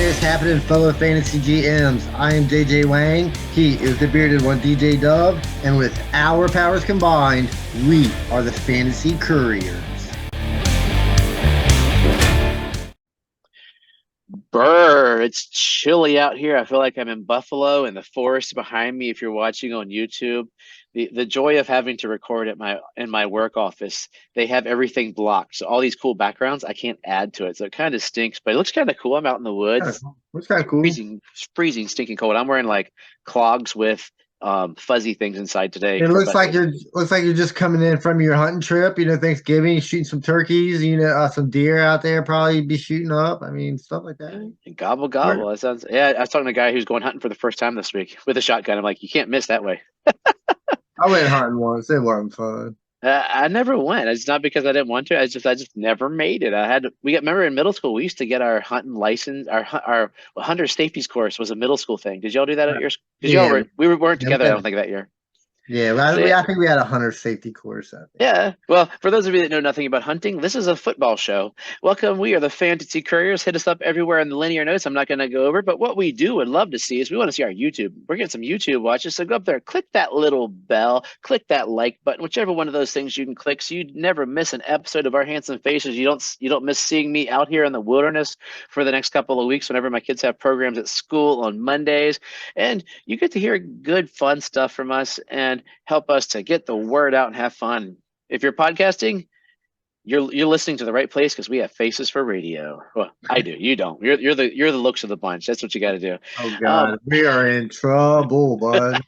is happening, fellow fantasy GMs? I am JJ Wang. He is the bearded one, DJ Dub. And with our powers combined, we are the Fantasy Couriers. Brr, it's chilly out here. I feel like I'm in Buffalo and the forest behind me if you're watching on YouTube. The joy of having to record at my work office, they have everything blocked. So all these cool backgrounds, I can't add to it. So it kind of stinks, but it looks kind of cool. I'm out in the woods. It's kind of cool. Freezing, stinking cold. I'm wearing like clogs with fuzzy things inside today. It looks like you're just coming in from your hunting trip. Thanksgiving, you're shooting some turkeys. Some deer out there probably be shooting up. I mean, stuff like that. Gobble gobble. That sounds. Yeah, I was talking to a guy who's going hunting for the first time this week with a shotgun. I'm like, you can't miss that way. I went hunting once. It wasn't fun. I never went. It's not because I didn't want to. I just never made it. Remember in middle school, we used to get our hunting license. Our hunter safeties course was a middle school thing. Did y'all do that at your? Because we weren't together. I don't think that year. Yeah, I think we had a hunter safety course. Yeah. Well, for those of you that know nothing about hunting, this is a football show. Welcome. We are the Fantasy Couriers. Hit us up everywhere in the linear notes. I'm not going to go over, but what we do would love to see is we want to see our YouTube. We're getting some YouTube watches. So go up there, click that little bell, click that like button, whichever one of those things you can click, so you never miss an episode of our handsome faces. You don't miss seeing me out here in the wilderness for the next couple of weeks whenever my kids have programs at school on Mondays, and you get to hear good, fun stuff from us and help us to get the word out and have fun. If you're podcasting, you're listening to the right place because we have faces for radio. Well, I do. You don't. You're the looks of the bunch. That's what you got to do. Oh God, we are in trouble, bud.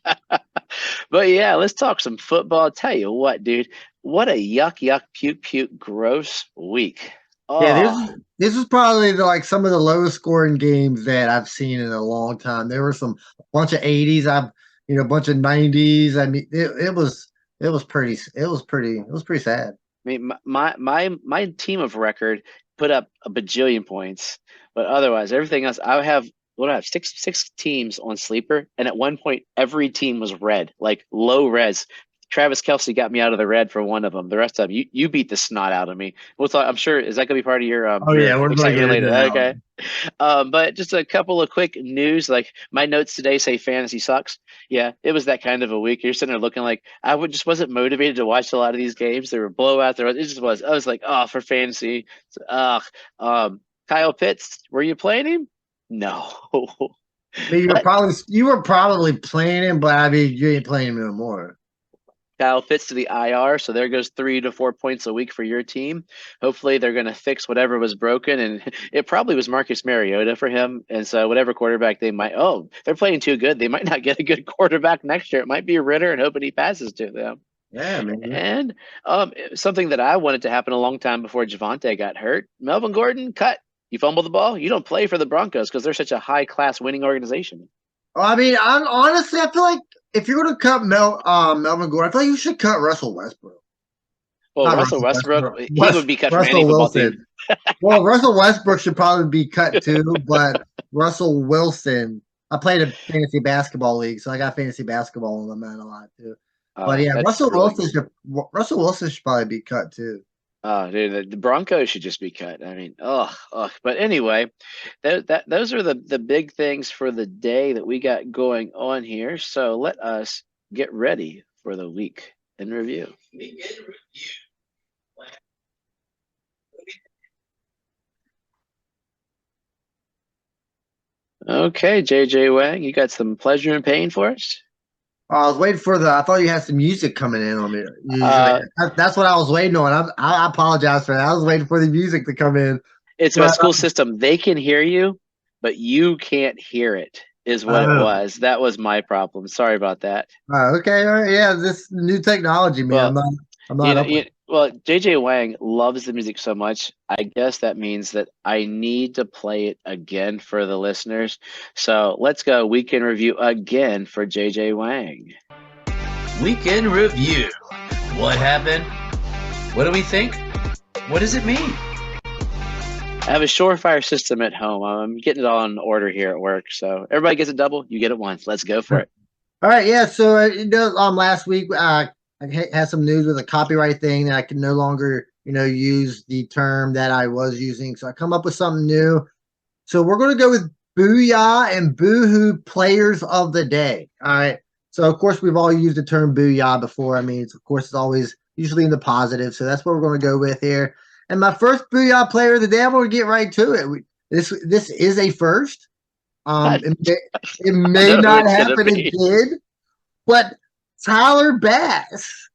But yeah, let's talk some football. I'll tell you what, dude. What a yuck, puke, gross week. Oh. Yeah, this is probably some of the lowest scoring games that I've seen in a long time. There were a bunch of 80s. A bunch of 90s. I mean, it was pretty sad. I mean, my team of record put up a bajillion points, but otherwise everything else, I have six teams on Sleeper, and at one point every team was red, like low res. Travis Kelce got me out of the red for one of them. The rest of them, you beat the snot out of me. I'm sure, is that going to be part of your? We're excitement later. Okay. But just a couple of quick news. Like my notes today say fantasy sucks. Yeah, it was that kind of a week. You're sitting there looking like just wasn't motivated to watch a lot of these games. There were blowouts. It just was. I was like, oh, for fantasy. Kyle Pitts, were you playing him? No. I mean, you were probably playing him, but I mean, you ain't playing him no more. Kyle Pitts to the IR, so there goes 3 to 4 points a week for your team. Hopefully they're going to fix whatever was broken, and it probably was Marcus Mariota for him. And so whatever quarterback they're playing too good. They might not get a good quarterback next year. It might be Ritter, and hoping he passes to them. Yeah, man. And something that I wanted to happen a long time before Javonte got hurt. Melvin Gordon, cut. You fumble the ball. You don't play for the Broncos because they're such a high-class winning organization. I mean, honestly, I feel like if you're going to cut Melvin Gordon, I feel like you should cut Russell Westbrook. Well, Russell Westbrook, he would be cut from any football team. Well, Russell Westbrook should probably be cut too, but Russell Wilson, I played a fantasy basketball league, so I got fantasy basketball on the man a lot too. But yeah, Russell Wilson should probably be cut too. Oh, dude, the Broncos should just be cut. I mean, But anyway, those are the big things for the day that we got going on here. So let us get ready for the week in review. Okay, JJ Wang, you got some pleasure and pain for us? I was waiting for I thought you had some music coming in on me. That's what I was waiting on. I apologize for that. I was waiting for the music to come in. It's my school system. They can hear you, but you can't hear it, is what it was. That was my problem. Sorry about that. Okay. All right. Yeah, this new technology, man. Well, I'm not well, JJ Wang loves the music so much. I guess that means that I need to play it again for the listeners. So let's go weekend review again for JJ Wang. Weekend review. What happened? What do we think? What does it mean? I have a surefire system at home. I'm getting it all in order here at work. So everybody gets a double. You get it once. Let's go for it. All right. Yeah. So last week, I had some news with a copyright thing that I can no longer, use the term that I was using. So I come up with something new. So we're going to go with Booyah and Boohoo players of the day. All right. So, of course, we've all used the term Booyah before. I mean, it's always usually in the positive. So that's what we're going to go with here. And my first Booyah player of the day, I'm going to get right to it. This is a first. It may not happen again, but Tyler Bass,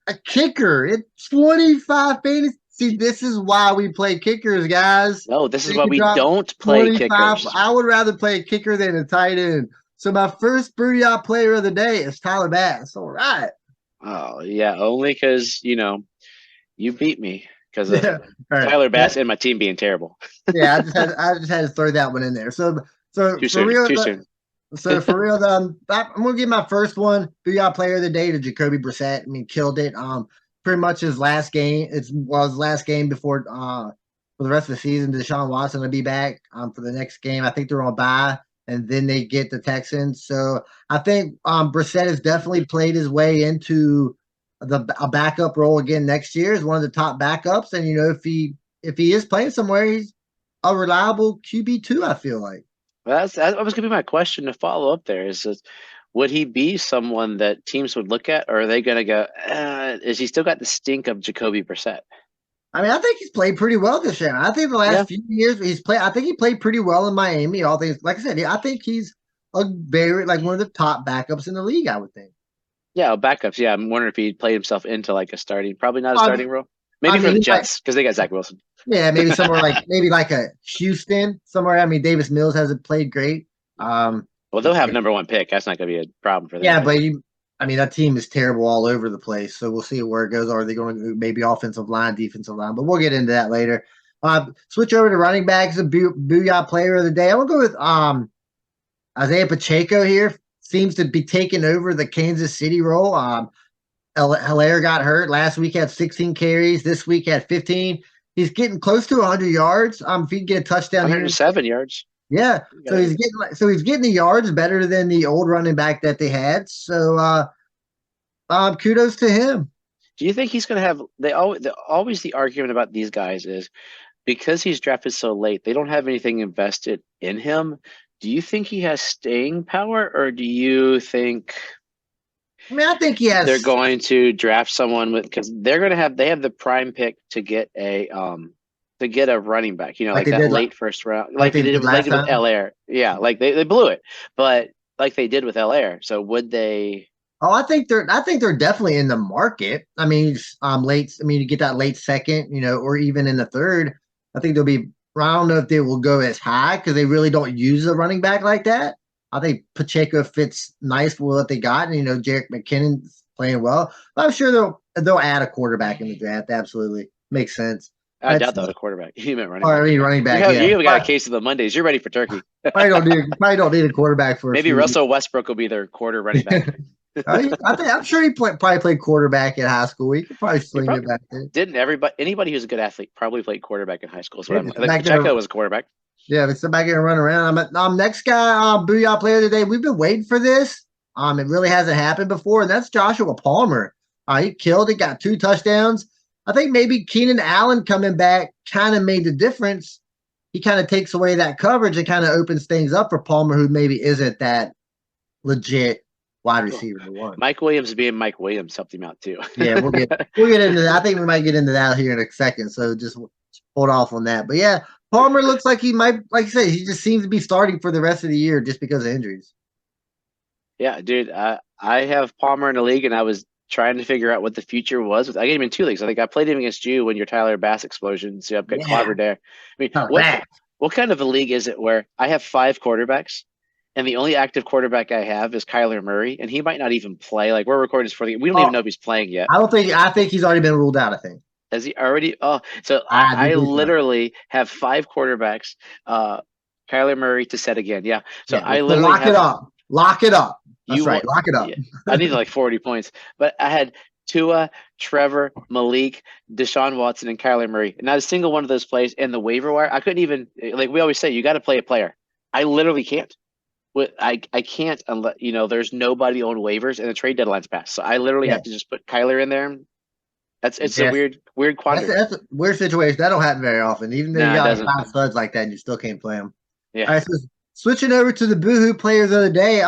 a kicker at 25 fantasy. See, this is why we play kickers, guys. No, this is why we don't play kickers. I would rather play a kicker than a tight end. So my first Booyah player of the day is Tyler Bass. All right. Oh, yeah, only because, you beat me because of Tyler Bass and my team being terrible. Yeah, I just had to throw that one in there. So too soon. So for real, I'm gonna give my first one Booyah player of the day to Jacoby Brissett. I mean, killed it. Pretty much his last game. It was his last game before for the rest of the season. Deshaun Watson will be back for the next game. I think they're on bye, and then they get the Texans. So I think Brissett has definitely played his way into a backup role again next year as one of the top backups. And if he is playing somewhere, he's a reliable QB2. I feel like. Well, that was going to be my question to follow up there. Would he be someone that teams would look at, or are they going to go, is he still got the stink of Jacoby Brissett? I mean, I think he's played pretty well this year. I think the last few years I think he played pretty well in Miami. All things, like I said, I think he's one of the top backups in the league, I would think. Yeah, backups. Yeah, I'm wondering if he played himself into like a starting, probably not a starting role. Maybe for the Jets because they got Zach Wilson. Yeah, maybe somewhere like a Houston somewhere. I mean, Davis Mills hasn't played great. Well, they'll have number one pick. That's not going to be a problem for them. Yeah, but that team is terrible all over the place. So we'll see where it goes. Are they going to maybe offensive line, defensive line? But we'll get into that later. Switch over to running backs. A Booyah player of the day. I'm gonna go with Isaiah Pacheco here. Seems to be taking over the Kansas City role. Hilaire got hurt last week. Had 16 carries. This week had 15. He's getting close to 100 yards. If he can get a touchdown, 107 yards. Yeah, so he's getting the yards better than the old running back that they had. So, kudos to him. Do you think he's going to have? Always the argument about these guys is because he's drafted so late, they don't have anything invested in him. Do you think he has staying power, or do you think? I mean, I think he has. They're going to draft someone because they have the prime pick to get a running back, like that late first round, like they did with Hilaire. Yeah, like they blew it, but like they did with Hilaire. So would they? Oh, I think they're definitely in the market. I mean, late. I mean, you get that late second, or even in the third. I think they'll be. I don't know if they will go as high because they really don't use a running back like that. I think Pacheco fits nice with what they got, and Jerick McKinnon's playing well. But I'm sure they'll add a quarterback in the draft. Absolutely makes sense. I doubt that a quarterback. You meant running back. I mean, running back. You haven't got a case of the Mondays. You're ready for turkey. Probably don't need a quarterback for. Maybe Russell Westbrook will be their quarter running back. I'm sure he probably played quarterback in high school. He could probably swing it back there. Didn't anybody who's a good athlete probably played quarterback in high school? So Pacheco was a quarterback. Yeah, but sit back here and run around. Next guy, Booyah player today. We've been waiting for this. It really hasn't happened before, and that's Joshua Palmer. He killed it, got 2 touchdowns. I think maybe Keenan Allen coming back kind of made the difference. He kind of takes away that coverage and kind of opens things up for Palmer, who maybe isn't that legit wide receiver one. Mike Williams being Mike Williams helped him out too. Yeah, we'll get into that. I think we might get into that here in a second. So just hold off on that. But yeah, Palmer looks like he might, like you said, he just seems to be starting for the rest of the year just because of injuries. Yeah, dude, I have Palmer in the league, and I was trying to figure out what the future was. I gave him in 2 leagues. I think I played him against you when your Tyler Bass explosion. So I've got clobbered there. I mean, what kind of a league is it where I have 5 quarterbacks, and the only active quarterback I have is Kyler Murray, and he might not even play. Like, we're recording this for we don't even know if he's playing yet. I think he's already been ruled out, I think. Has he already? Oh, so I literally have 5 quarterbacks. Kyler Murray to set again. Yeah. So I literally lock it up. That's right. Lock it up. Yeah, I needed like 40 points, but I had Tua, Trevor, Malik, Deshaun Watson, and Kyler Murray. Not a single one of those plays in the waiver wire. I couldn't even, like we always say, you got to play a player. I literally can't. I can't unless there's nobody on waivers and the trade deadline's passed. So I literally have to just put Kyler in there. It's a weird quandary. That's a weird situation. That don't happen very often. Even though you got 5 studs like that, and you still can't play them. Yeah. All right, so switching over to the Boohoo players of the day.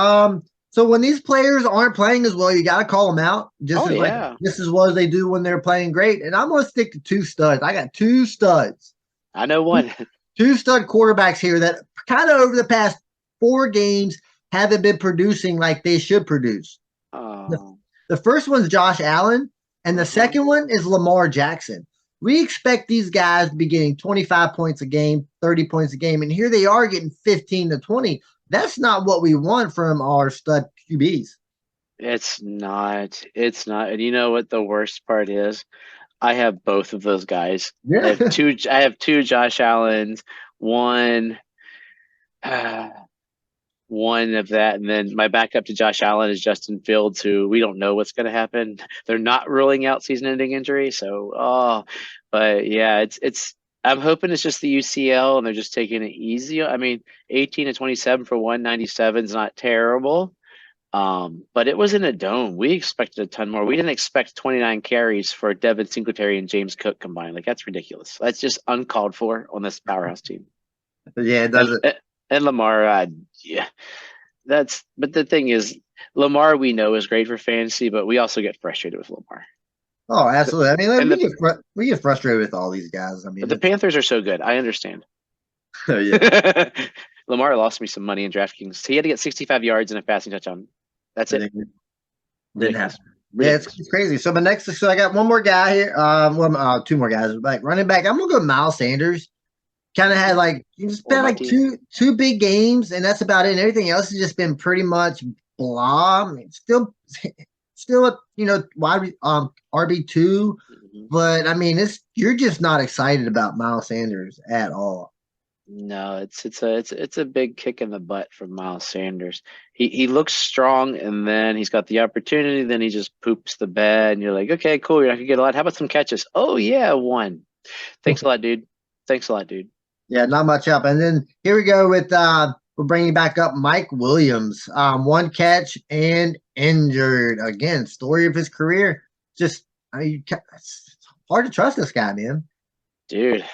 So when these players aren't playing as well, you got to call them out just as well as they do when they're playing great. And I'm gonna stick to 2 studs. I got 2 studs. I know one. 2 stud quarterbacks here that kind of over the past 4 games haven't been producing like they should produce. The first one's Josh Allen, and the second one is Lamar Jackson. We expect these guys to be getting 25 points a game, 30 points a game, and here they are getting 15 to 20. That's not what we want from our stud QBs. It's not. It's not. And you know what the worst part is? I have both of those guys. Yeah. I have two Josh Allens, one of that, and then my backup to Josh Allen is Justin Fields, who we don't know what's going to happen. They're not ruling out season-ending injury, but yeah, it's. I'm hoping it's just the UCL and they're just taking it easy. I mean, 18 to 27 for 197 is not terrible, but it was in a dome. We expected a ton more. We didn't expect 29 carries for Devin Singletary and James Cook combined. Like, that's ridiculous. That's just uncalled for on this powerhouse team. Yeah, it does it. And Lamar, yeah, but the thing is, Lamar we know is great for fantasy, but we also get frustrated with Lamar. Oh, absolutely. I mean, we get frustrated with all these guys. I mean, but the Panthers are so good. I understand. Yeah. Lamar lost me some money in DraftKings. He had to get 65 yards and a passing touchdown. That's it. Didn't happen. Yeah, it's crazy. So I got one more guy here. 2 more guys. Like running back, I'm gonna go Miles Sanders. Kind of had two big games, and that's about it. And everything else has just been pretty much blah. I mean, still a wide RB2, but I mean you're just not excited about Miles Sanders at all. No, it's a big kick in the butt from Miles Sanders. He looks strong, and then he's got the opportunity, then he just poops the bed, and you're like, okay, cool, you're not gonna get a lot. How about some catches? Oh yeah, 1. Thanks a lot, dude. Yeah, not much up. And then here we go with we're bringing back up Mike Williams. 1 catch and injured again. Story of his career. Just it's hard to trust this guy, man. Dude,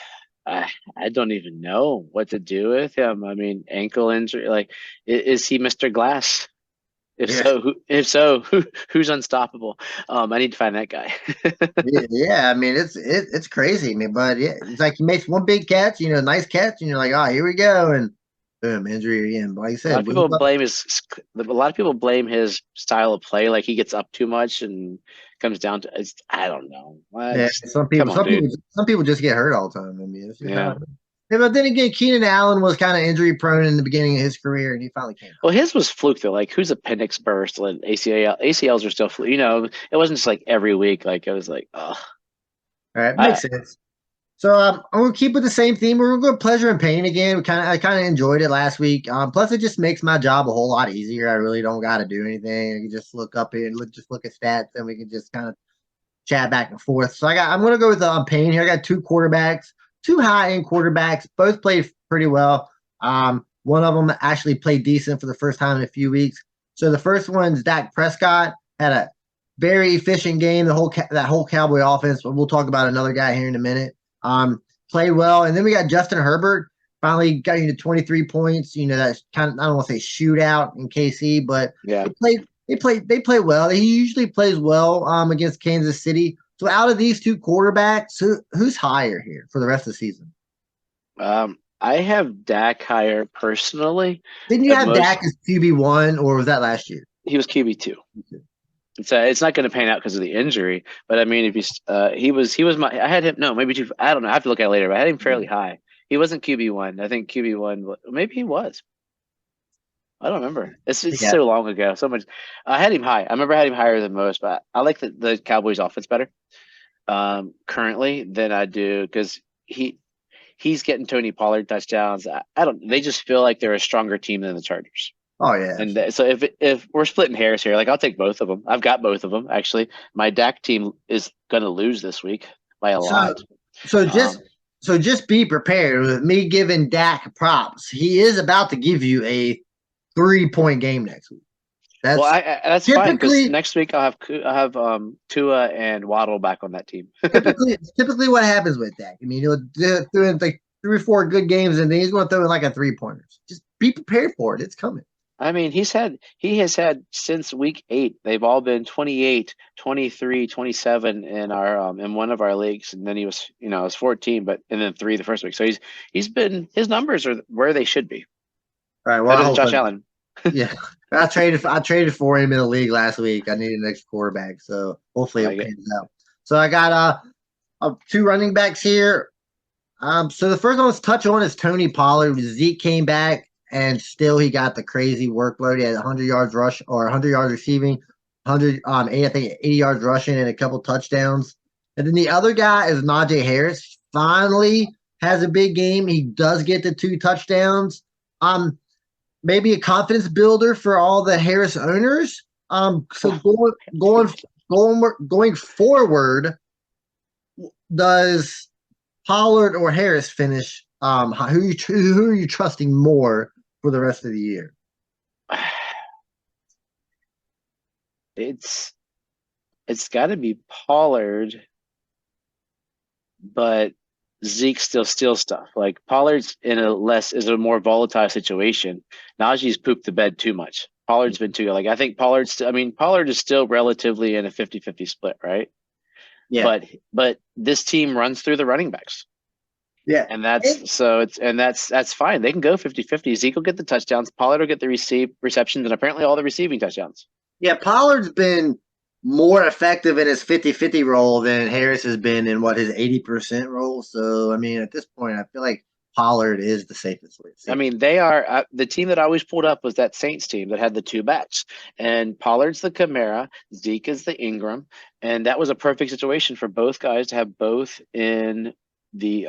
I don't even know what to do with him. I mean, ankle injury. Like, is he Mr. Glass? If so, who's unstoppable? I need to find that guy. Yeah, I mean it's crazy, man. But yeah, it's like he makes one big catch, nice catch, and you're like, oh, here we go, and boom, injury again. But like I said, a lot of people blame his style of play, like he gets up too much and comes down to. I don't know. Some people just get hurt all the time. I mean, Yeah, but then again, Keenan Allen was kind of injury prone in the beginning of his career, and he finally came out. Well, his was fluke though. Like, who's appendix burst and ACLs are still fluke. It wasn't just like every week. Like, it was like, oh. All right, makes sense. So I'm gonna keep with the same theme. We're gonna go pleasure and pain again. I kind of enjoyed it last week. Plus, it just makes my job a whole lot easier. I really don't got to do anything. I can just look up here and look at stats, and we can just kind of chat back and forth. So I'm gonna go with pain here. I got 2 quarterbacks. 2 high-end quarterbacks, both played pretty well. One of them actually played decent for the first time in a few weeks. So the first one's Dak Prescott, had a very efficient game, that whole Cowboy offense, but we'll talk about another guy here in a minute. Played well. And then we got Justin Herbert, finally got to 23 points. That's kind of, I don't want to say shootout in KC, but yeah, they play well. He usually plays well against Kansas City. So out of these 2 quarterbacks, who's higher here for the rest of the season? I have Dak higher personally. Didn't you have Dak as QB1, or was that last year? He was QB2. Okay. It's not going to pan out because of the injury, but I mean, if he was I had him. No, maybe 2. I don't know. I have to look at it later. But I had him fairly high. He wasn't QB1. I think QB1. Maybe he was. I don't remember. It's so long ago. So much. I had him high. I remember I had him higher than most, but I like the Cowboys offense better currently than I do, because he's getting Tony Pollard touchdowns. They just feel like they're a stronger team than the Chargers. Oh yeah. And so if we're splitting hairs here, like, I'll take both of them. I've got both of them actually. My Dak team is going to lose this week by a lot. So just be prepared with me giving Dak props. He is about to give you a 3-point game next week. That's fine, because next week I'll have Tua and Waddle back on that team. typically what happens with Dak. I mean, he'll do like 3 or 4 good games, and then he's going to throw in like a 3-pointers. Just be prepared for it. It's coming. I mean, he has had since week 8, they've all been 28, 23, 27 in our in one of our leagues, and then he was, it was 14, but and then 3 the first week. So his numbers are where they should be. All right, well, Better than Josh Allen. Yeah, I traded for him in a league last week. I needed an extra quarterback, so hopefully it pans out. So I got 2 running backs here. So the first one let's touch on is Tony Pollard. Zeke came back, and still he got the crazy workload. He had 100 yards rush or 100 yards receiving, 80 yards rushing, and a couple touchdowns. And then the other guy is Najee Harris. Finally has a big game. He does get the 2 touchdowns. Maybe a confidence builder for all the Harris owners. So going forward, does Pollard or Harris finish? Who are you trusting more for the rest of the year? It's got to be Pollard, but Zeke still steals stuff. Like Pollard's is a more volatile situation. Najee's pooped the bed too much. Pollard's been too like I think Pollard is still relatively in a 50-50 split, right? Yeah. But this team runs through the running backs. Yeah. And that's fine. They can go 50-50. Zeke will get the touchdowns, Pollard will get the receptions, and apparently all the receiving touchdowns. Yeah, Pollard's been more effective in his 50-50 role than Harris has been in his 80% role. So, I mean, at this point, I feel like Pollard is the safest way. I mean, they are the team that I always pulled up was that Saints team that had the 2 backs, and Pollard's the Kamara, Zeke is the Ingram, and that was a perfect situation for both guys to have both on the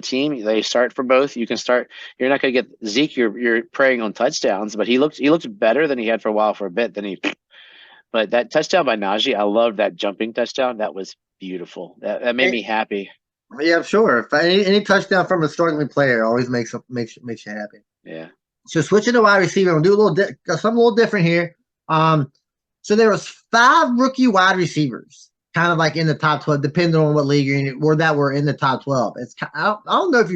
team. They start for both. You can start. You're not going to get Zeke. You're preying on touchdowns, but he looked better than he had for a while for a bit. But that touchdown by Najee, I loved that jumping touchdown. That was beautiful. That made me happy. Yeah, sure. Any touchdown from a struggling player always makes you happy. Yeah. So switching to wide receiver, we'll do something a little different here. So there was 5 rookie wide receivers, kind of like in the top 12, depending on what league you're in, or that were in the top 12. I don't know if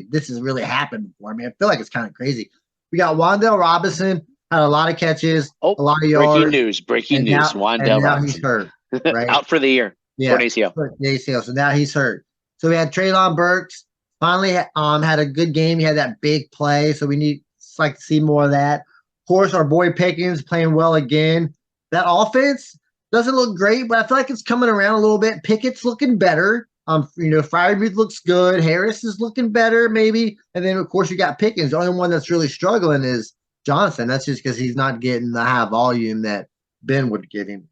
this has really happened before. I mean, I feel like it's kind of crazy. We got Wan'Dale Robinson, had a lot of catches, a lot of yards. Breaking news. Wan'Dale Robinson. He's hurt, right? Out for the year. Yeah, for ACL. ACL. So now he's hurt. So we had Treylon Burks finally had a good game. He had that big play. So we like to see more of that. Of course, our boy Pickens playing well again. That offense doesn't look great, but I feel like it's coming around a little bit. Pickett's looking better. Freiermuth looks good. Harris is looking better, maybe. And then, of course, you got Pickens. The only one that's really struggling is Johnson. That's just because he's not getting the high volume that Ben would get him.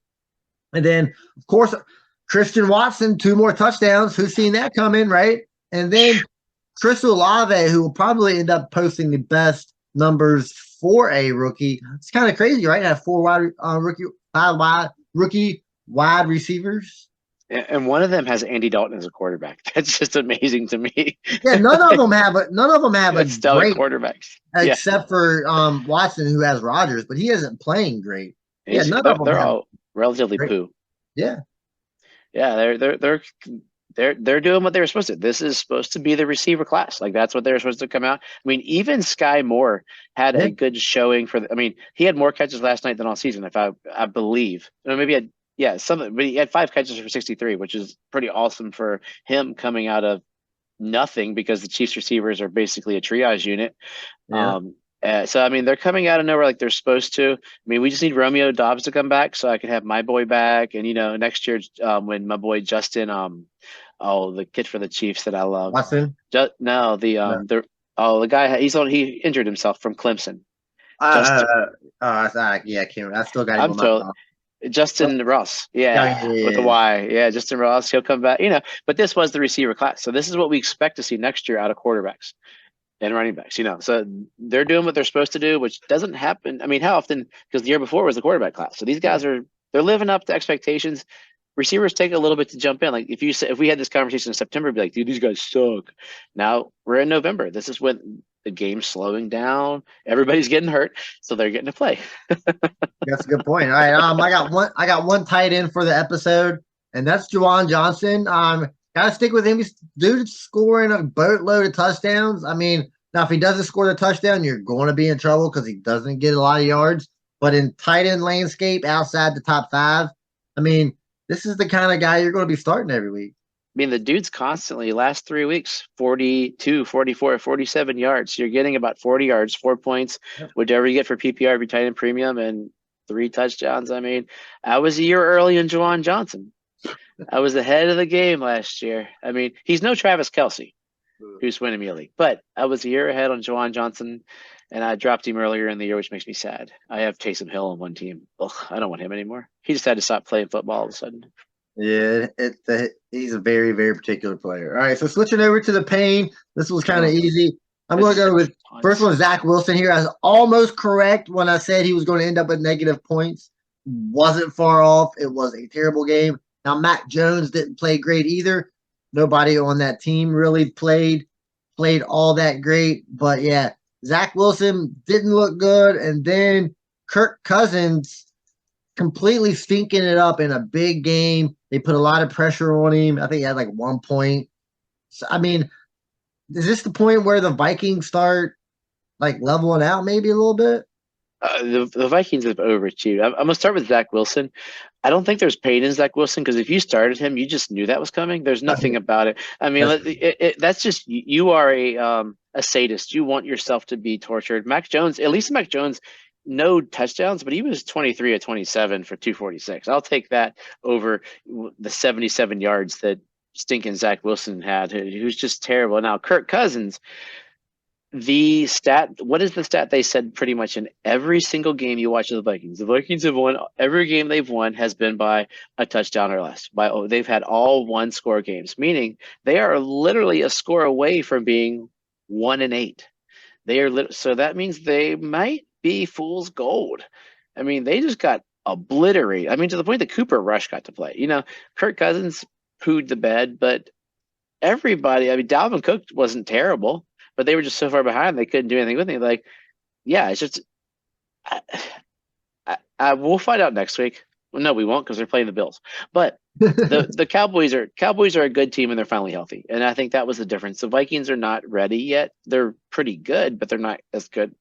And then, of course, Christian Watson, 2 more touchdowns. Who's seen that coming, right? And then Chris Olave, who will probably end up posting the best numbers for a rookie. It's kind of crazy, right? Have 5 rookie wide receivers. And one of them has Andy Dalton as a quarterback. That's just amazing to me. Yeah, none of them have a stellar great quarterbacks, except for Watson, who has Rodgers, but he isn't playing great. Yeah, they're all relatively poo. Yeah. Yeah, they're doing what they were supposed to. This is supposed to be the receiver class. Like that's what they were supposed to come out. I mean, even Sky Moore had a good showing he had more catches last night than all season, if I believe. Maybe but he had 5 catches for 63, which is pretty awesome for him coming out of nothing because the Chiefs receivers are basically a triage unit. Yeah. So I mean, they're coming out of nowhere like they're supposed to. I mean, we just need Romeo Dobbs to come back so I can have my boy back. And next year, when my boy Justin, the kid for the Chiefs that I love, Watson. The guy he injured himself from Clemson. I can't remember. I still got him. Justin Ross, with a Y, Justin Ross. He'll come back, But this was the receiver class, so this is what we expect to see next year out of quarterbacks and running backs, So they're doing what they're supposed to do, which doesn't happen. I mean, how often? Because the year before was the quarterback class. So these guys they're living up to expectations. Receivers take a little bit to jump in. Like if we had this conversation in September, be like, dude, these guys suck. Now we're in November. This is when the game's slowing down. Everybody's getting hurt, so they're getting to play. That's a good point. All right, I got one tight end for the episode, and that's Juwan Johnson. gotta stick with him. Dude's scoring a boatload of touchdowns. I mean, now if he doesn't score the touchdown, you're going to be in trouble because he doesn't get a lot of yards. But in tight end landscape, outside the top 5, I mean, this is the kind of guy you're going to be starting every week. I mean, the dude's constantly, last 3 weeks, 42, 44, 47 yards. You're getting about 40 yards, 4 points, whatever you get for PPR, every tight end premium, and 3 touchdowns. I mean, I was a year early in Juwan Johnson. I was ahead of the game last year. I mean, he's no Travis Kelce, who's winning me a league, but I was a year ahead on Juwan Johnson, and I dropped him earlier in the year, which makes me sad. I have Taysom Hill on one team. Ugh, I don't want him anymore. He just had to stop playing football all of a sudden. Yeah, he's a very, very particular player. All right, so switching over to the pain. This was kind of easy. I'm going to go with first one, Zach Wilson here. I was almost correct when I said he was going to end up with negative points. Wasn't far off. It was a terrible game. Now, Mac Jones didn't play great either. Nobody on that team really played all that great. But, yeah, Zach Wilson didn't look good. And then Kirk Cousins completely stinking it up in a big game. They put a lot of pressure on him. I think he had like 1 point. So, I mean, is this the point where the Vikings start like leveling out maybe a little bit? The Vikings have overachieved. I'm going to start with Zach Wilson. I don't think there's pain in Zach Wilson because if you started him, you just knew that was coming. There's nothing about it. I mean, that's just you are a sadist. You want yourself to be tortured. Mac Jones, at least Mac Jones, no touchdowns, but he was 23 of 27 for 246. I'll take that over the 77 yards that stinking Zach Wilson had, who's just terrible. Now, Kirk Cousins, what is the stat they said pretty much in every single game you watch of the Vikings? The Vikings have won, every game they've won has been by a touchdown or less. They've had all 1-score games, meaning they are literally a score away from being 1-8. So that means they might be fool's gold. I mean, they just got obliterated. I mean, to the point that Cooper Rush got to play. You know, Kirk Cousins pooed the bed, but everybody, I mean, Dalvin Cook wasn't terrible, but they were just so far behind they couldn't do anything with him. Like, yeah, it's just we'll find out next week. Well, no, we won't because they're playing the Bills. But the Cowboys are a good team and they're finally healthy. And I think that was the difference. The Vikings are not ready yet. They're pretty good, but they're not as good.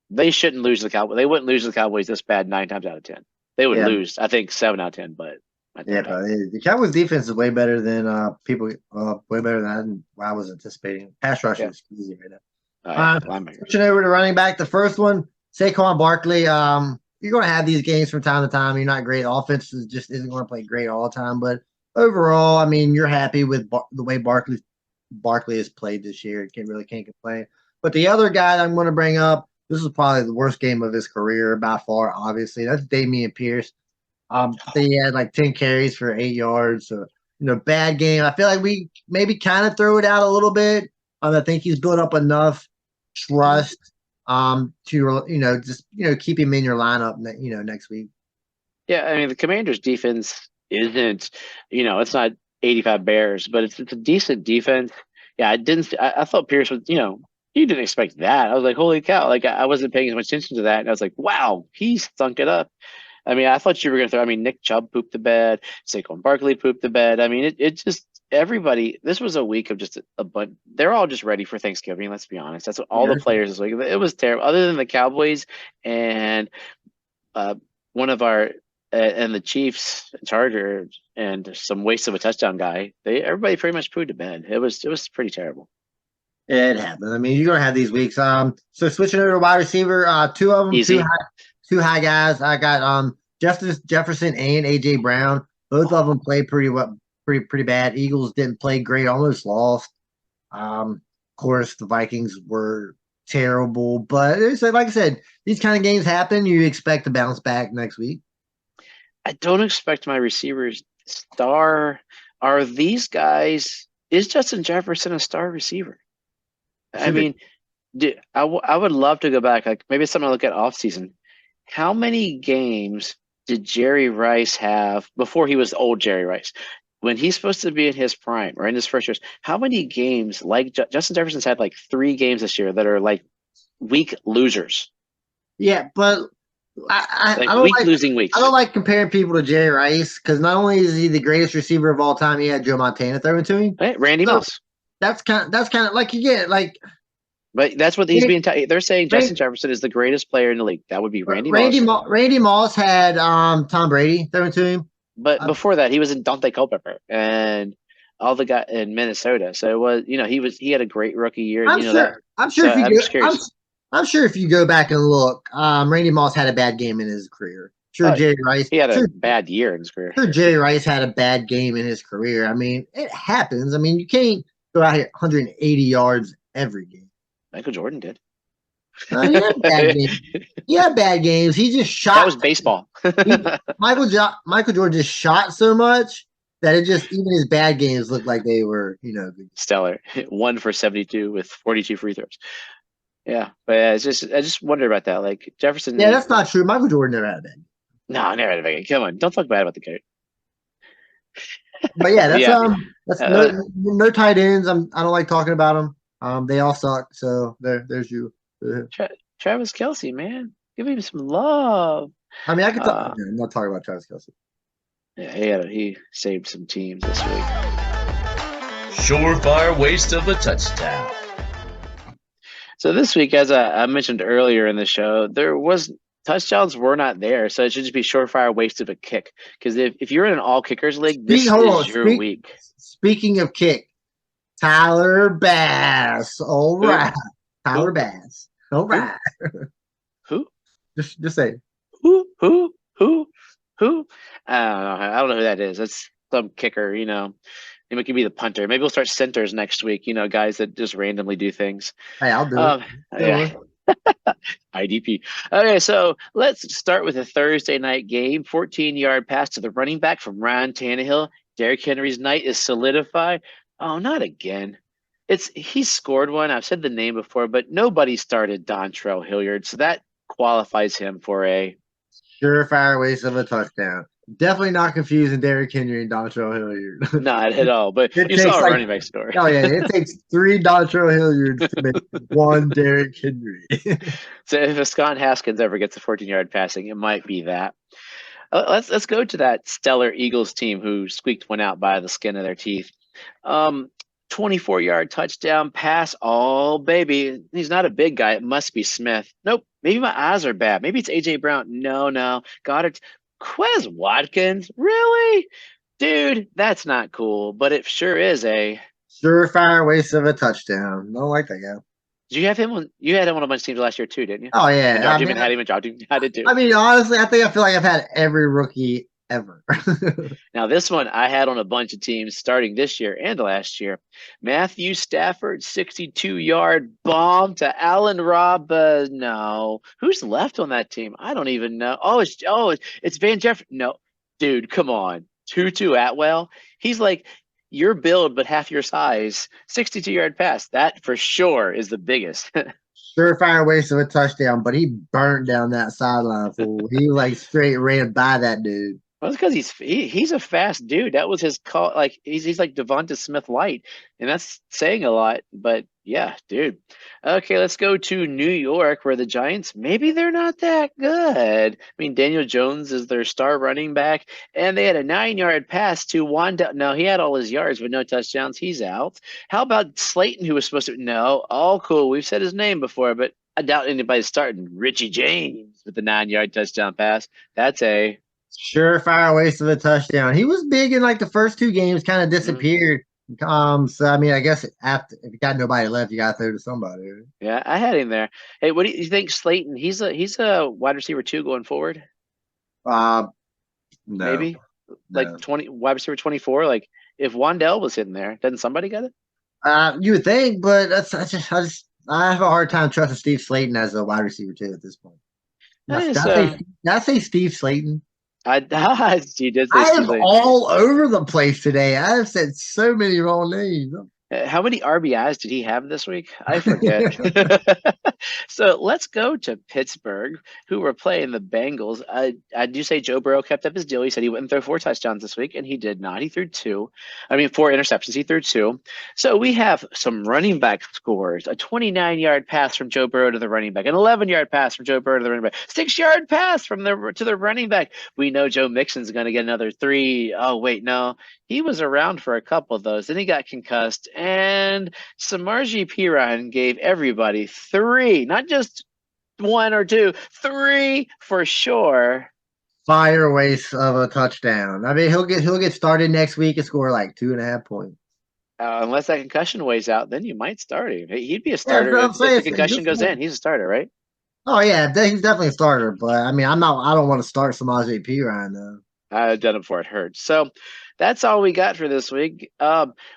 They shouldn't lose to the Cowboys. They wouldn't lose to the Cowboys this bad 9 times out of 10. They would lose, I think, 7 out of 10. But the Cowboys defense is way better than way better than I was anticipating. Pass rush is easy right now. Switching over to running back, the first one, Saquon Barkley. You're going to have these games from time to time. You're not great. Offense just isn't going to play great all the time. But overall, I mean, you're happy with the way Barkley has played this year. Can't complain. But the other guy that I'm going to bring up, this is probably the worst game of his career by far, obviously. That's Dameon Pierce. He had like 10 carries for 8 yards. So, bad game. I feel like we maybe kind of throw it out a little bit. I think he's built up enough trust to just keep him in your lineup next week. Yeah, I mean the Commanders' defense isn't it's not 85 Bears, but it's a decent defense. Yeah, I thought Pierce was you didn't expect that. I was like, holy cow! Like I wasn't paying as much attention to that, and I was like, wow, he stunk it up. I mean, I thought you were going to throw. I mean, Nick Chubb pooped the bed. Saquon Barkley pooped the bed. I mean, it just everybody. This was a week of just a bunch. They're all just ready for Thanksgiving. Let's be honest. That's what all the players this week. It was terrible. Other than the Cowboys and one of our and the Chiefs, Chargers, and some waste of a touchdown guy. Everybody pretty much pooped the bed. It was pretty terrible. It happened. I mean, you're gonna have these weeks. So switching over to wide receiver, 2 of them, Easy. two high guys. I got Justice Jefferson and AJ Brown. Both of them played pretty bad. Eagles didn't play great, almost lost. Of course, the Vikings were terrible, but like I said, these kind of games happen. You expect to bounce back next week. I don't expect my receivers star. Are these guys? Is Justin Jefferson a star receiver? I mean, I would love to go back. Like maybe it's something to look at off season. How many games did Jerry Rice have before he was old Jerry Rice? When he's supposed to be in his prime or in his first years, how many games like Justin Jefferson's had like 3 games this year that are like weak losers? Yeah, but I Like don't like losing weeks. I don't like comparing people to Jerry Rice because not only is he the greatest receiver of all time, he had Joe Montana throwing to him. Right? Randy So Moss. that's kind of like you get like But that's what he's being. They're saying Justin Randy, Jefferson is the greatest player in the league. That would be Randy Moss. Randy Moss had Tom Brady throwing to him. But before that, he was in Dante Culpepper and all the guy in Minnesota. So it was, he had a great rookie year. I'm sure. I'm sure if you go back and look, Randy Moss had a bad game in his career. Sure, Jerry Rice. He had a bad year in his career. Sure, Jerry Rice had a bad game in his career. I mean, it happens. I mean, you can't go out here 180 yards every game. Michael Jordan did. He had bad games. He had bad games. He just shot. That was baseball. Michael Jordan just shot so much that it just even his bad games looked like they were, stellar. 1 for 72 with 42 free throws. Yeah, but I just wondered about that. Like Jefferson. Yeah, that's not true. Michael Jordan never had a bad game. No, never had a bad game. Come on, don't talk bad about the goat. But yeah, that's no tight ends. I don't like talking about them. They all suck. So there's you. Travis Kelce, man, give him some love. I mean, I could talk. I'm not talking about Travis Kelce. Yeah, he saved some teams this week. Surefire waste of a touchdown. So this week, as I mentioned earlier in the show, touchdowns were not there, so it should just be surefire waste of a kick. Because if you're in an all kickers league, this is your week. Speaking of kick, Tyler Bass. All right, Tyler Bass. All right. Who? Just say it. Who? I don't know who that is. That's some kicker, Maybe it could be the punter. Maybe we'll start centers next week, guys that just randomly do things. Hey, I'll do it. Yeah. IDP. Okay, so let's start with a Thursday night game. 14-yard pass to the running back from Ryan Tannehill. Derrick Henry's night is solidified. Oh, not again. He scored one. I've said the name before, but nobody started Dontrell Hilliard, so that qualifies him for a surefire waste of a touchdown. Definitely not confusing Derrick Henry and Dontrell Hilliard. Not at all, but you saw a running back score. Oh, yeah. It takes 3 Dontrell Hilliards to make 1 Derrick Henry. So if Escon Haskins ever gets a 14-yard passing, it might be that. Let's go to that stellar Eagles team who squeaked one out by the skin of their teeth. 24-yard touchdown pass. Oh, baby. He's not a big guy. It must be Smith. Nope. Maybe my eyes are bad. Maybe it's A.J. Brown. No. Goddard. Quez Watkins? Really? Dude, that's not cool, but it sure is a surefire waste of a touchdown. Don't like that guy. Did you have him on? You had him on a bunch of teams last year too, didn't you? Oh yeah, I did too. I mean, honestly, I feel like I've had every rookie ever. Now this one I had on a bunch of teams starting this year and last year. Matthew Stafford, 62-yard bomb to Allen Robinson. No, who's left on that team? I don't even know. It's Van Jefferson. No, dude, come on. Tutu Atwell. He's like your build, but half your size. 62-yard pass. That for sure is the biggest. Surefire waste of a touchdown, but he burnt down that sideline fool. He like straight ran by that dude. Well, it's because he's a fast dude. That was his call. Like he's like Devonta Smith light, and that's saying a lot. But yeah, dude. Okay, let's go to New York, where the Giants maybe they're not that good. I mean, Daniel Jones is their star running back, and they had a 9-yard pass to Wanda. No, he had all his yards, but no touchdowns. He's out. How about Slayton, who was supposed to? No, all cool. We've said his name before, but I doubt anybody's starting Richie James with the 9-yard touchdown pass. That's a surefire waste of a touchdown. He was big in like the first 2 games, kind of disappeared. So I mean, I guess if you got nobody left, you got to throw to somebody. Yeah, I had him there. Hey, what do you think, Slayton? He's a wide receiver 2 going forward. No, maybe like 20 wide receiver 24. Like if Wandell was sitting there, doesn't somebody get it? You would think, but I have a hard time trusting Steve Slayton as a wide receiver 2 at this point. Did I say Steve Slayton? You did say I am all over the place today. I have said so many wrong names. How many RBIs did he have this week? I forget. So let's go to Pittsburgh, who were playing the Bengals. I do say Joe Burrow kept up his deal. He said he wouldn't throw 4 touchdowns this week, and he did not. He threw 2. I mean, 4 interceptions. He threw 2. So we have some running back scores: a 29-yard pass from Joe Burrow to the running back, an 11-yard pass from Joe Burrow to the running back, 6-yard pass from to the running back. We know Joe Mixon's going to get another 3. Oh wait, no. He was around for a couple of those. Then he got concussed. And Samarji Piran gave everybody 3, not just 1 or 2, 3 for sure. Fire waste of a touchdown. I mean, he'll get started next week and score like 2.5 points. Unless that concussion weighs out, then you might start him. He'd be a starter if the concussion goes in. He's a starter, right? Oh yeah, he's definitely a starter. But I mean, I don't want to start Samaje Perine though. I've done it before it hurts. So that's all we got for this week.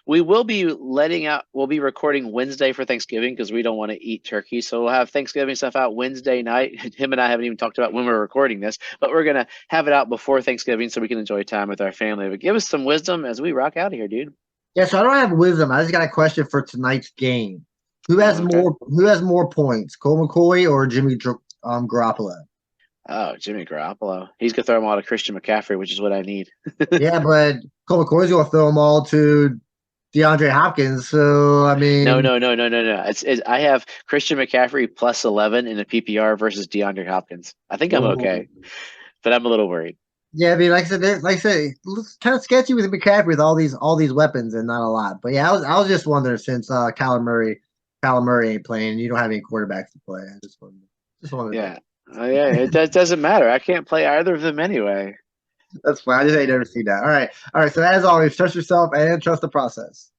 We will be we'll be recording Wednesday for Thanksgiving because we don't want to eat turkey. So we'll have Thanksgiving stuff out Wednesday night. Him and I haven't even talked about when we're recording this, but we're going to have it out before Thanksgiving so we can enjoy time with our family. But give us some wisdom as we rock out of here, dude. Yeah, so I don't have wisdom. I just got a question for tonight's game. Who has more points, Cole McCoy or Jimmy Garoppolo? Oh, Jimmy Garoppolo. He's going to throw them all to Christian McCaffrey, which is what I need. Yeah, but Cole McCoy's going to throw them all to DeAndre Hopkins. So, I mean. No. I have Christian McCaffrey plus 11 in a PPR versus DeAndre Hopkins. I think I'm okay, but I'm a little worried. Yeah, I mean, like I said, it's kind of sketchy with McCaffrey with all these weapons and not a lot. But yeah, I was just wondering since Kyler Murray ain't playing, and you don't have any quarterbacks to play. I just wondered. Yeah. Yeah, it doesn't matter. I can't play either of them anyway. That's fine. I just ain't never seen that. All right. So as always, trust yourself and trust the process.